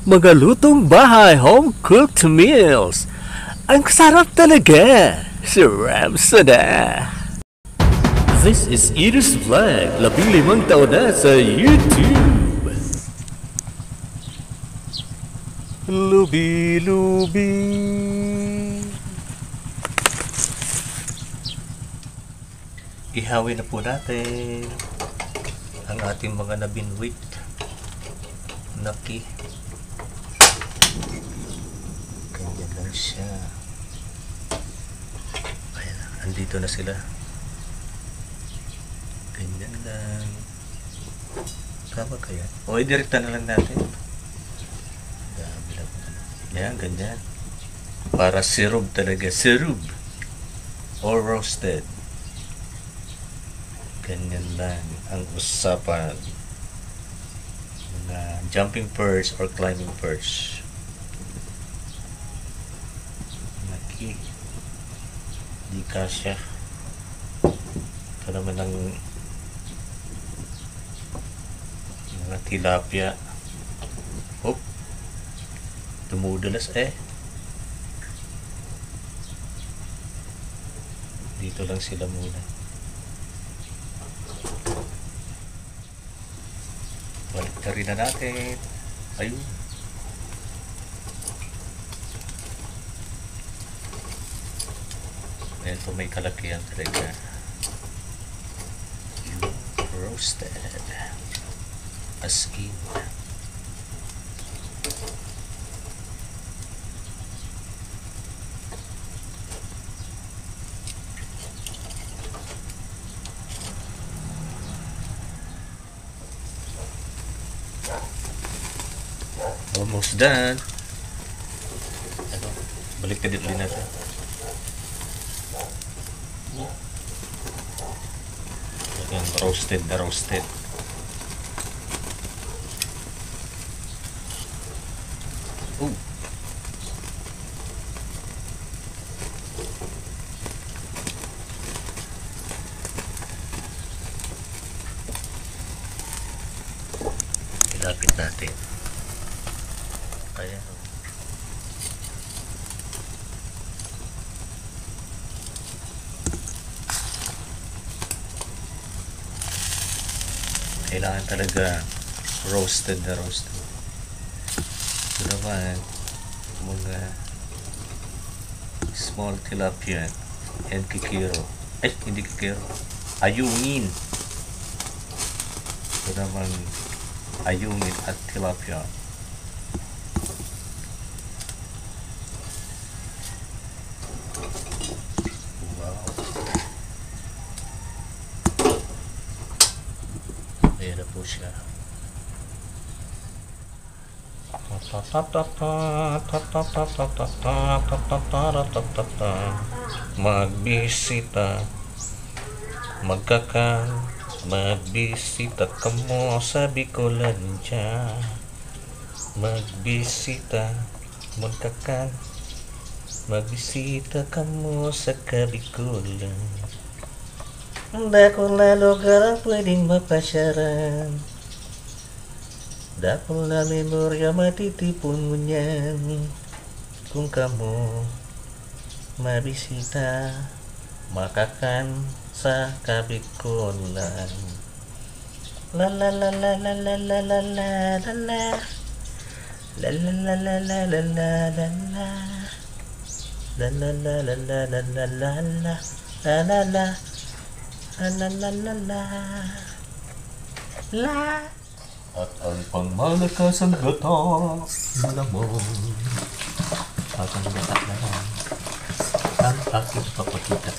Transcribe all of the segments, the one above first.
Mga lutong bahay, home-cooked meals. Ang sarap talaga. Sarap-sada. This is Iris Vlog, 15 taon na sa YouTube. Lubi-lubi. Ihawin na po natin ang ating mga nabinwit. Naki. Ganyan lang siya. Ayan, andito na sila. Ganyan lang. Tama kaya? O, idirekta na lang natin. Dami lang. Yan, ganyan. Para syrup talaga. Syrup. Or roasted. Ganyan lang ang usapan. Mga jumping perch or climbing perch. Naki. Di kasya. Ito naman ang mga tilapia. Hop. Dumudulas eh. Dito lang sila muna. Balik na rin na natin. Ayun. Ito may kalakihan talaga. Roasted. As in. Almost done. Ano? Balik ka din natin. Ayan, roasted na roasted. Oh. Ilapit natin. Ayan. Kailangan talaga roasted na roasted. Ito naman mga small tilapia and kikiro. Ay, hindi kikiro. Ayungin. Ito naman ayungin at tilapia. Ayan na po siya. Magbisita, magbisita ka mo sa Bicolandia. Magbisita, magbisita ka mo sa Kabikulan. Dako na lugar ang pwedeng mapasyaran. Dako na memorya matitipon mo niyan. Kung kamo mabisita, makakan sa Kabikulan. La la la la la la la la la la la. La la la la la la la la la. La la la la la la la la la. La la la. La la la la la. At ang pangmalakas ang gata malamang at ang gata naman ang aking papakita.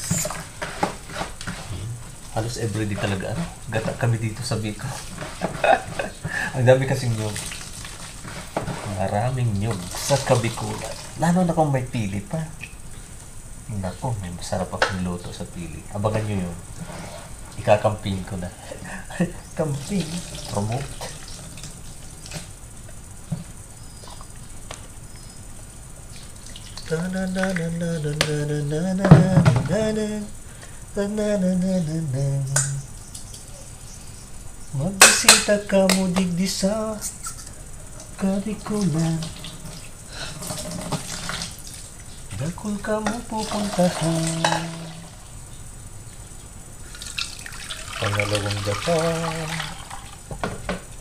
Halos everyday talaga gata kami dito sa Bicol. Ang dami kasing nyog. Maraming nyog sa Kabikulan. Lalo na kung may pili pa. Nako, may masarap akong luto sa pili. Abangan nyo yun. Ikakamping ko na. Camping. Promote. Magbisita ka mo digdi sa Kabikulan. Dakol ka mo pupuntahan. Pangalawang dapa.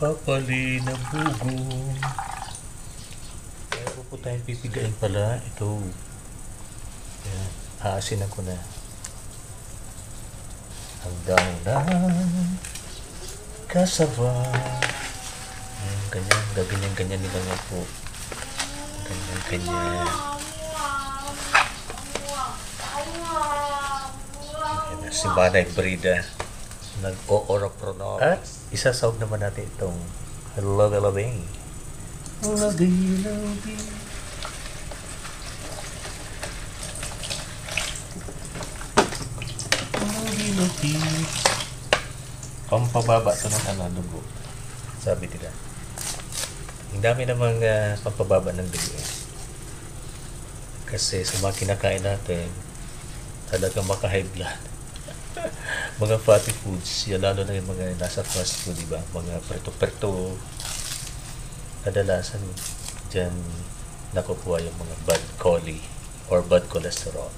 Papali na bugong. Meron po tayong pipigain pala. Ito. Ayan. Aasinan ko na. Hanggang na kasaba. Ganyan. Gaganyan-ganyan nila nga po. Ganyan-ganyan. Si Manay Brida nag-o-oro-prono. At isasawag naman natin itong Love-Loving. Love-Loving. Love-Loving. Pampababa ito ng dugo. Sabi nila. Ang dami namang pampababa ng dugo. Kasi sa mga kinakain natin, talagang maka-high blood. Mga fatty foods, yan lalo na yung mga nasa fast food, diba? Mga preto-preto. Kadalasan, dyan nakukuha yung mga bad chole or bad cholesterol.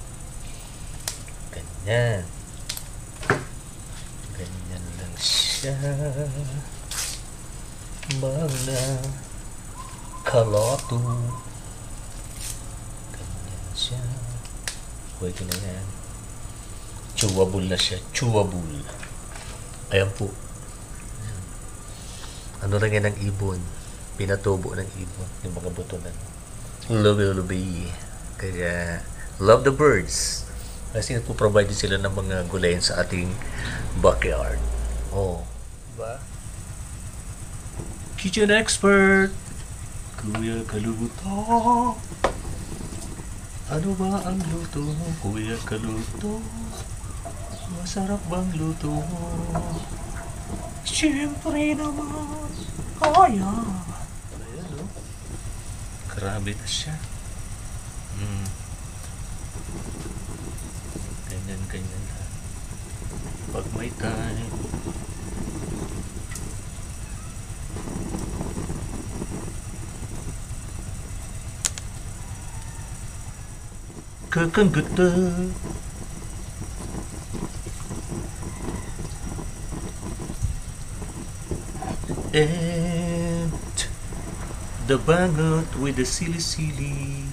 Ganyan. Ganyan lang siya. Mga kaloto. Ganyan siya. Pwede na yan. Chewable na siya. Chewable. Ayan po. Ayan. Ano rin yan ng ibon? Pinatubo ng ibon. Yung mga buto na. Love-Loving. Kaya, love the birds. Kasi nagpo-provide din sila ng mga gulayan sa ating backyard. Oh. Diba? Kitchen expert. Kuya Kaluto. Ano ba ang luto mo, Kuya Kaluto? Masarap bang luto mo? Siyempre naman. Ayan. Ayan, no? Grabe na siya. Ganyan lang. Pag may time. Kakanggata. And the bangot with the sili-sili.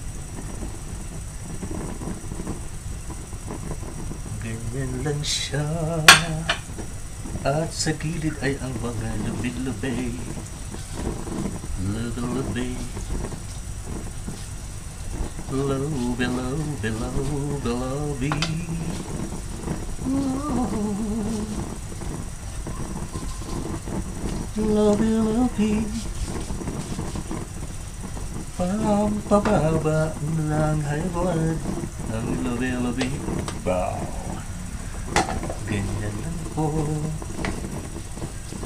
Ganyan lang siya. At sa gilid ay ang mga lubi-lubi. Lubi-lubi. Lubi-lubi. Love-Loving. Pampababa ng high-blood ang Love-Loving. Wow. Ganyan lang po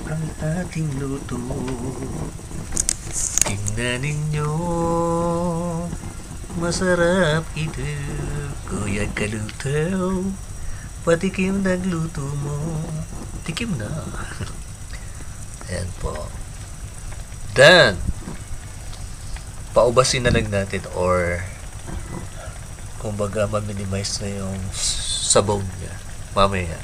ang ating luto. Tingnan ninyo, masarap ito, Kuya Kaluto. Patikim ng luto mo. Tikim na. Ayan po. Then, paubasin na lang natin or kumbaga ma-minimize na yung sabaw niya. Mamaya.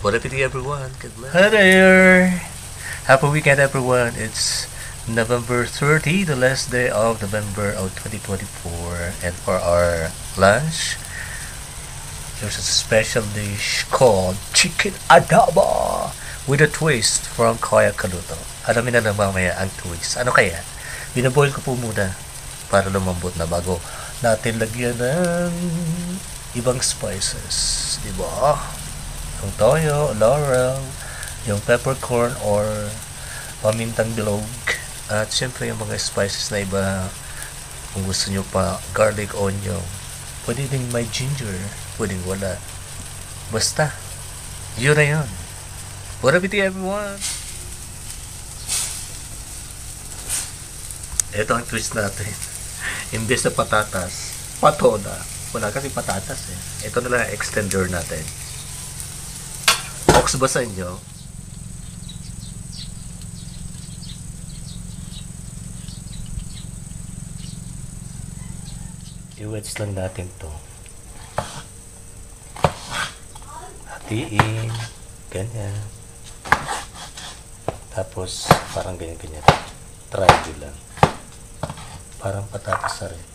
Bon appetit everyone. Good luck. Hi there. Happy weekend everyone. It's November 30, the last day of November of 2024. And for our lunch, there's a special dish called chicken adobo with a twist from Kuya Kaluto. Alamin na mamaya ang twist. Ano kaya? Binaboil ko po muna para lumambot na bago natin lagyan ng ibang spices. Diba? Yung toyo, laurel, yung peppercorn or pamintang bilog. At syempre yung mga spices na iba. Kung gusto nyo pa garlic, onion, pwede din may ginger, pwedeng wala. Basta, yun na yun. Bon appetit everyone! Ito ang twist natin. Imbes na patatas, patona. Wala kasi patatas eh. Ito na lang extender natin. Ox ba sa inyo? I-wedge lang natin to. Hatiin. Ganyan. Tapos, parang ganyan-ganyan. Triangle lang. Parang patatas na rin.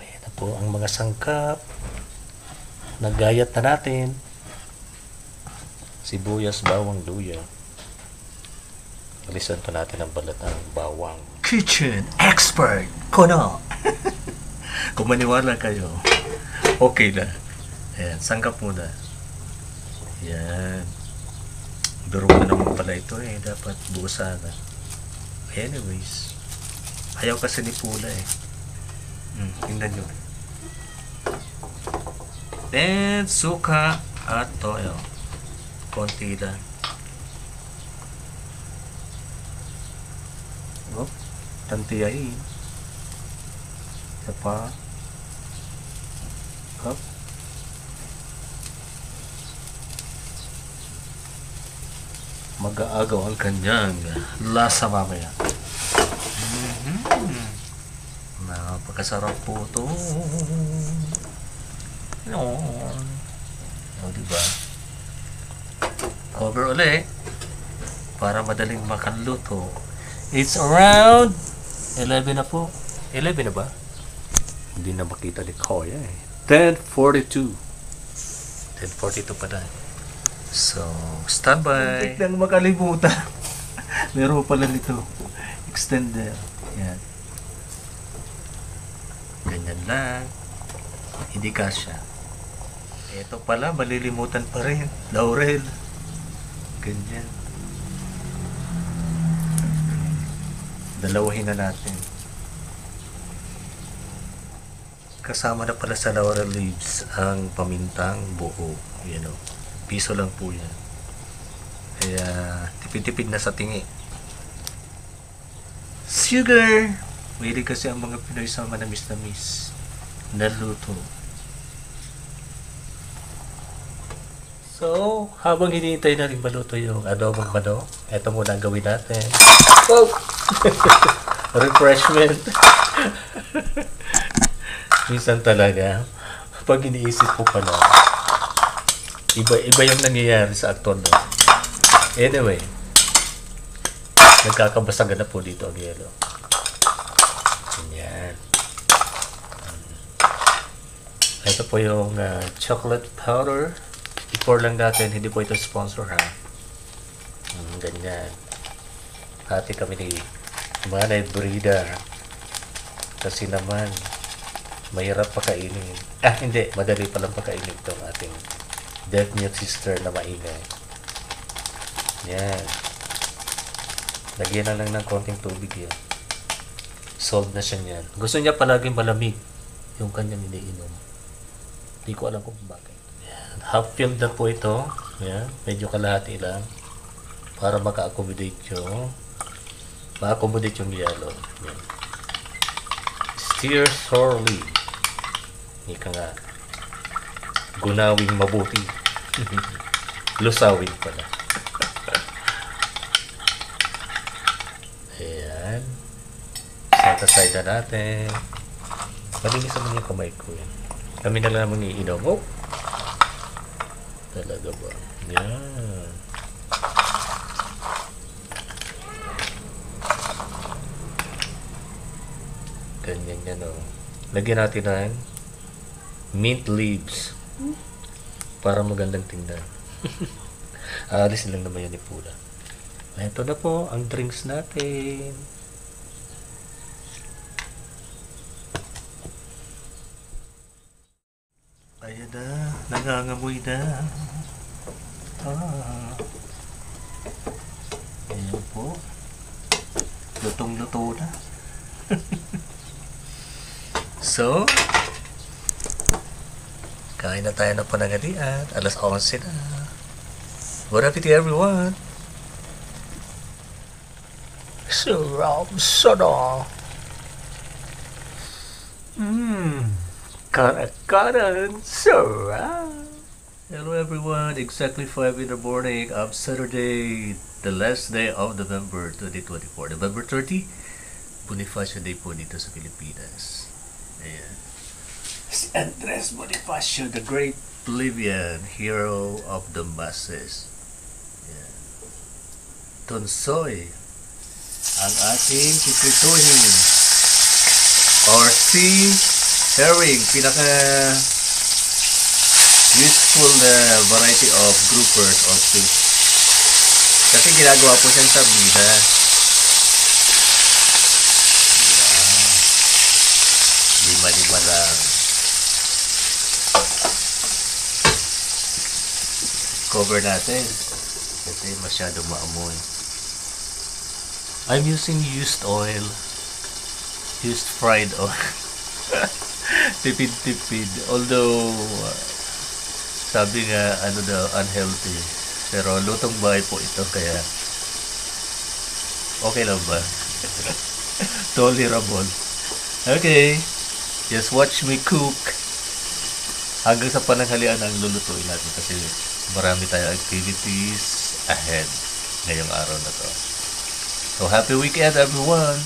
Ayan na po ang mga sangkap. Nagayat na natin. Sibuyas, bawang, luya. Alisan pa natin ang balat ng bawang. Kitchen expert ko na. Kung maniwala kayo, okay na. Ayan, sangkap muna. Ayan. Biro mo naman pala ito eh. Dapat buusan na. Anyways. Ayaw kasi ni Pula eh. Tingnan nyo. Then, suka at toyo. Konti lang. Oh, tantiyahin. Isa pa. Up. Mag-aagaw ang kanyang lasa mamaya. Napakasarap po ito. O, diba? Cover ulit para madaling makaluto. It's around 11 na po. 11 na ba? Hindi na makita ni Koya eh. 10:42. 10:42 pa na. So, standby. Hindi nang makalimutan. Meron pala nito. Extender. Yan. Ganyan lang. Hindi kasya. Ito pala, malilimutan pa rin. Laurel. Ganyan. Dalawahin na natin. Kasama na pala sa laurel leaves ang pamintang buo. You know. Piso lang po yan. Kaya tipid-tipid na sa tingi. Sugar! Mahilig kasi ang mga Pinoy sa manamis-namis na luto. So, habang hinihintay na rin maluto yung adobong manok, eto muna ang gawin natin. Oh! Refreshment. Minsan talaga, pag iniisip ko pala, iba yung nangyayari sa aktor na. Anyway, nagkakabasagan na po dito ang yelo. Ganyan. Ito po yung chocolate powder. I-pour lang natin. Hindi po ito sponsor ha. Ganyan. Hati kami ni Manay Brida. Kasi naman, mahirap pakainin. Hindi. Madali palang pakainin itong ating deaf mute sister na maingay. Yan. Lagyan na lang ng konting tubig yun. Solve na siya niyan. Gusto niya palaging malamig yung kanyang iniinom. Hindi ko alam kung bakit. Yan. Half filled na po ito. Yan. Medyo kalahati lang. Para maka-accommodate yung yellow. Yan. Stir thoroughly. Ika nga. Gunawing mabuti. Lusawin pala. Ayan. Set aside na natin. Malinis naman yung kamay ko yan. Kami na lang naman iinom. Oh! Talaga ba? Ayan. Ganyan yan o. Lagyan natin ng mint leaves. Para magandang tingnan. Aalis lang naman yan ni Pula. Ito na po ang drinks natin. Ayan na. Nangangamoy na. Ayan po. Lutong-luto na. So, kain na tayo ng panangalian. Alas 11 na. Good afternoon everyone. Sarap sana. Karakaran sarap. Hello everyone. Exactly 5 in the morning of Saturday, the last day of November 2024. November 30, Bonifacio Day po dito sa Pilipinas. Ayan. Si Andres Bonifacio, the great plebeian hero of the masses. Yan. Tonsoy, ang ating pipituhin. Or si herring, pinaka useful na variety of groupers or fish. Kasi ginagawa po siyang sardina. Lima-lima lang. Cover natin kasi masyado maamoy. I'm using used oil, used fried oil. Tipid-tipid, although sabi nga ano daw, unhealthy, pero lutong bahay po ito kaya okay lang ba? Tolerable. Okay, just watch me cook hanggang sa pananghalian ang lulutuin natin kasi marami tayong activities ahead ngayong araw na to. So happy weekend everyone!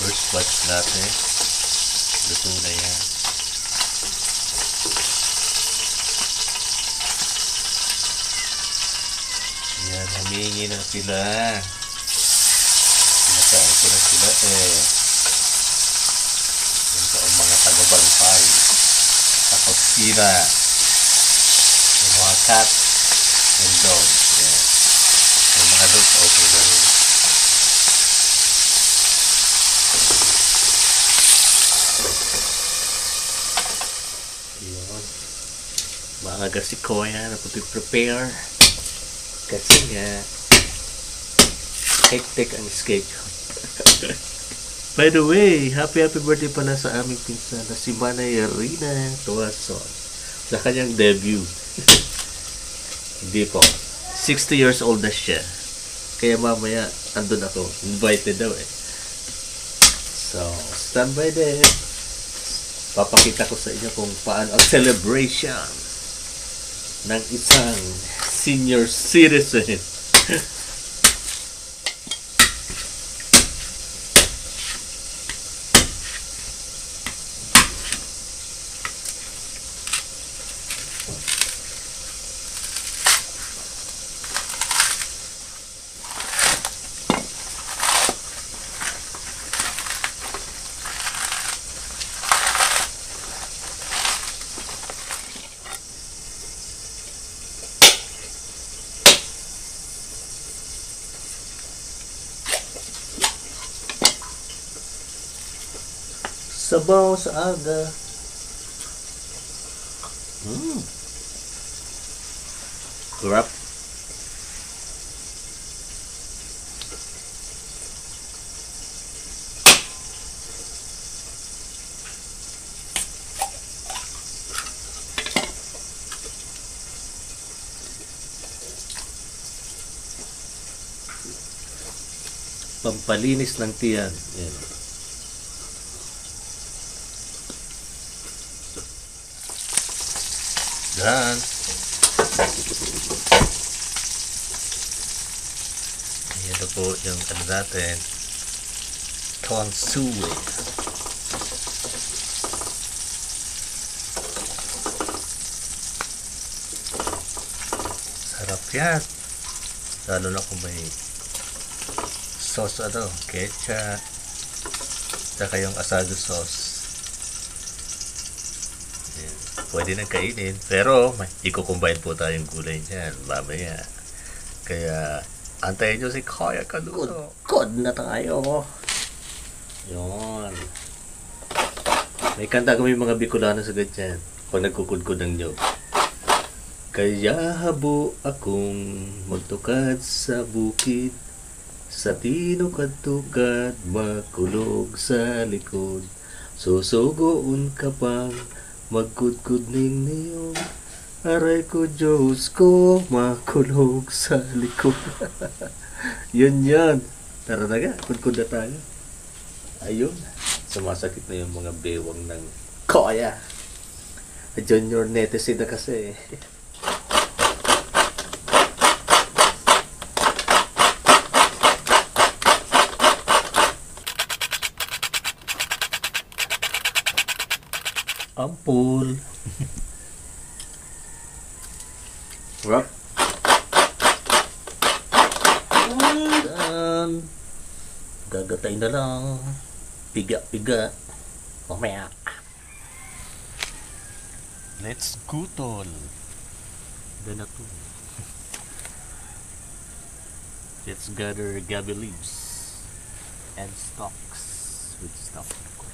First batch natin, luto na yan. Yan, humingi na sila. Pinakaan ko na sila Yan ka ang mga taga-bantay sa kusina. Yung mga cat and dogs. Yan. Yung mga dogs okay na rin. Maaga si Koya na prepare kasi nga hectic ang schedule. By the way, happy birthday pala sa aming pinsan na si Manay Rina Tuason sa kanyang debut. Hindi po, 60 years old na siya, kaya mamaya andun ako, invited daw so stand by there. Papakita ko sa inyo kung paano ang celebration ng isang senior citizen. Sabaw sa aga. Grab. Pampalinis ng tiyan. Yan. Done. Ito po yung ano natin, tonsuwe. Sarap yan. Lalo na kung may sauce ketchup, saka yung asado sauce. Pwede nang kainin, pero may i-combine po tayong gulay niyan mamaya. Kaya antayin nyo si Koya Kaluto. Good na tayo. Yun. May kanta kami mga Bicolano sa ganyan pag nagkukudkod ng nyog. Kaya habo akong magtukad sa bukid, sa tinukad-tukad makulog sa likod, susugoon ka pang magkudkod ning niyong Aray ko, Diyos ko, makulog sa likod. Yun yan. Tara na nga, kudkod na tayo. Ayun, sumasakit na yung mga bewang ng Koya. Junior netizen na kasi. Ampul. Rock. Dan gagatay na lang. Piga-piga. Mamaya. Let's gutol. Then to. Let's gather gabi leaves and stalks with stuff, of course.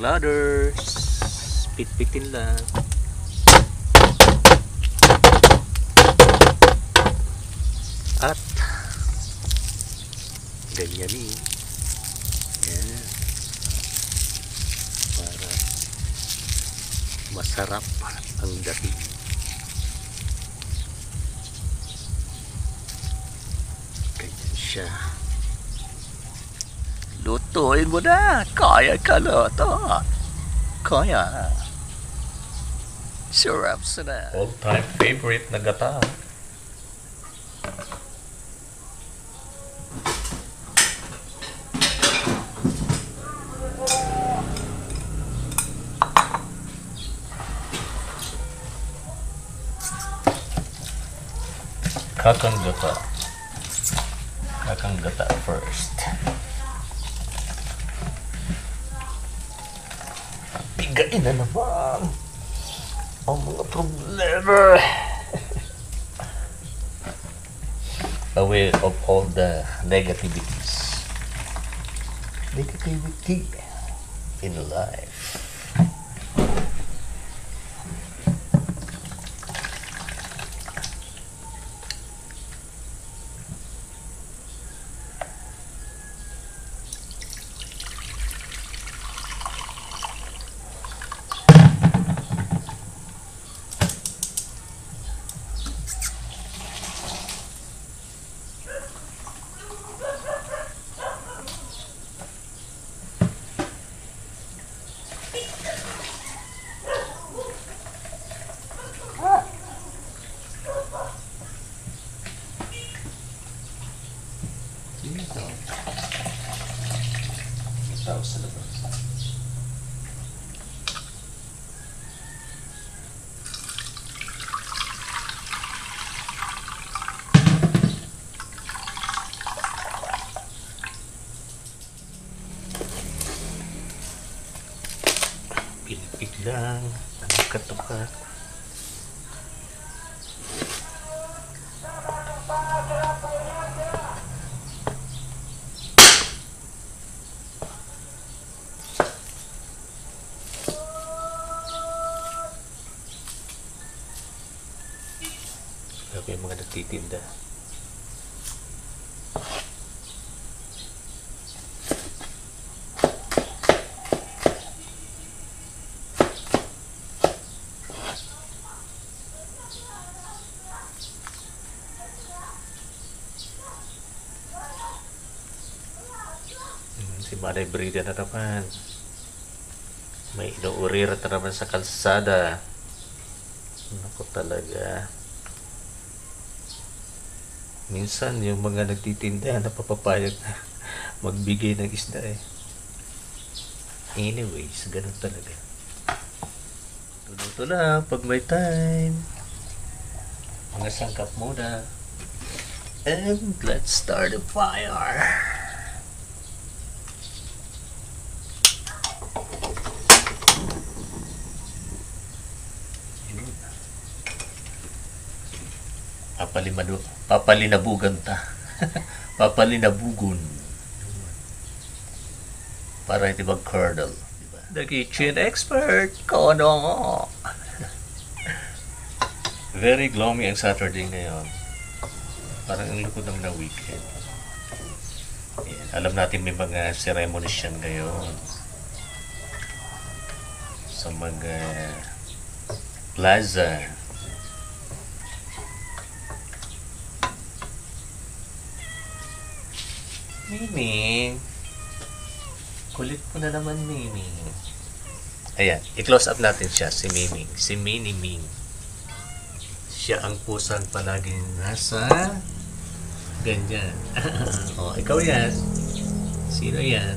Ladders, pit-pitin lang. At ganyanin. Yan. Para masarap ang dating. Ganyan siya. Lutuin mo na. Kaya ka luto. Kaya. Sarap na. All-time favorite na gata. Kakang gata. Kakang gata first. Bigain na naman ang mga problema. Aware of all the negativities. Negativity in life. pa yung mga nagtitinda. Si Manay Brida na naman. May inuurira na naman sa kalsada. Naku talaga. Minsan yung mga nagtitinda napapapayag na magbigay ng isda eh. Anyways, ganun talaga. Tuloy na pag may time. Mga sangkap muna. And let's start a fire. Papalinabugan ta. Papalinabugon. Para hindi mag-curdle. Diba? The kitchen expert. Kono. Very gloomy ang Saturday ngayon. Parang ang lukod ng na weekend. Ayan. Alam natin may mga ceremonies yan ngayon. Sa mga plaza. Miming. Kulit mo na naman, Miming. Ayan, i-close up natin siya, si Miming. Si Miniming. Siya ang pusang palaging nasa ganyan. O, ikaw yan. Sino yan?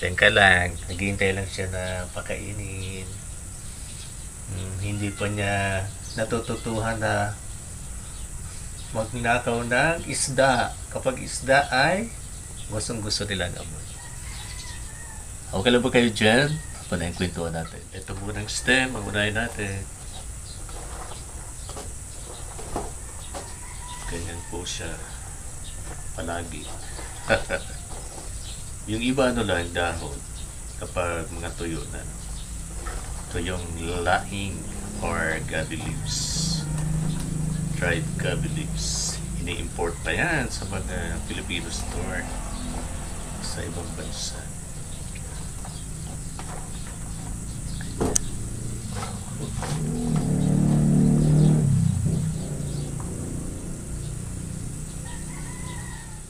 Diyan ka lang. Naghihintay lang siya na pakainin. Hindi pa niya natututuhan na magnakaw ng isda. Kapag isda ay gustong-gusto nilang amoy. Okay lang ba kayo dyan? Pala yung kwentuhan natin. Ito munang stem. Magunahin natin. Ganyan po siya. Palagi. Yung iba lang dahon kapag mga tuyo na. Tuyong laing or gabi leaves. Dried gabi leaves. Ini-import pa yan sa mga Filipino store sa ibang bansa.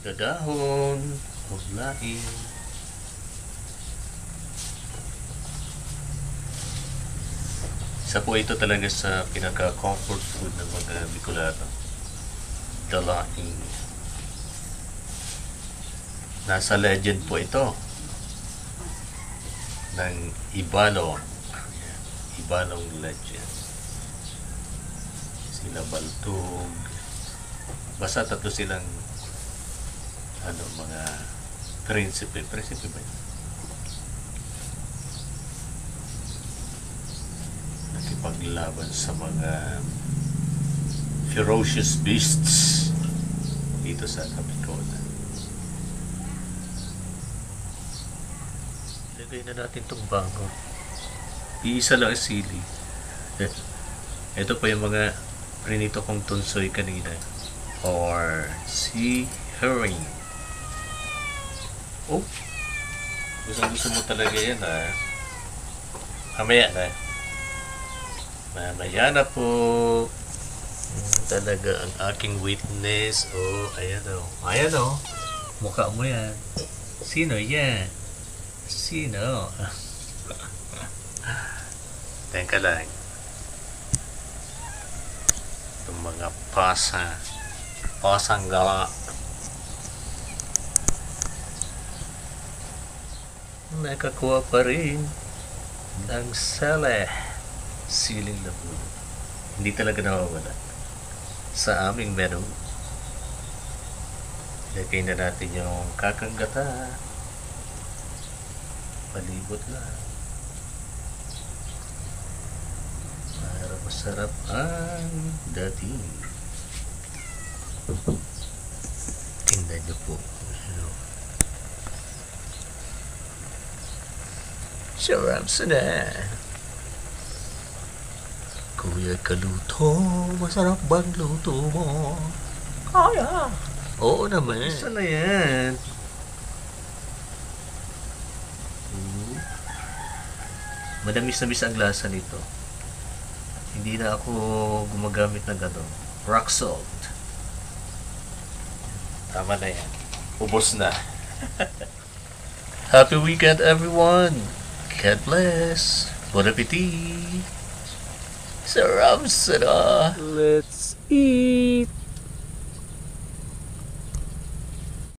Dadahon of laing. Isa po ito talaga sa pinaka-comfort food ng mga Bicolano. Dalaing. Nasa legend po ito ng Ibalong. Ibalong legend. Sila Baltog. Basta tatlo silang mga prinsipe ba yun? Nakipaglaban sa mga ferocious beasts dito sa Capicona. Ilagay na natin itong bango. Iisa lang sili. Ito pa yung mga prinito kong tunsoy kanina. Or sea herring. Oh, gusto mo talaga yan ha. Mamaya na. Mamaya na po. Talaga ang aking witness. Oh, ayan o. Ayan o. Mukha mo yan. Sino yan? Sino? Teka lang. Itong mga pasang gala. Nakakuha pa rin ng siling labon. Hindi talaga nawawala sa aming menu. Ilagay na natin yung kakanggata. Palibot lang para masarap ang dating. Tingnan nyo po. Sarap sana. Kuya Kaluto, masarap bang luto mo? Kaya. Oo naman. Isa na yan. Manamis-namis ang lasa nito. Hindi na ako gumagamit ng rock salt. Tama na yan. Ubos na. Happy weekend, everyone! God bless! Bon appetit! Sarap sana! Let's eat!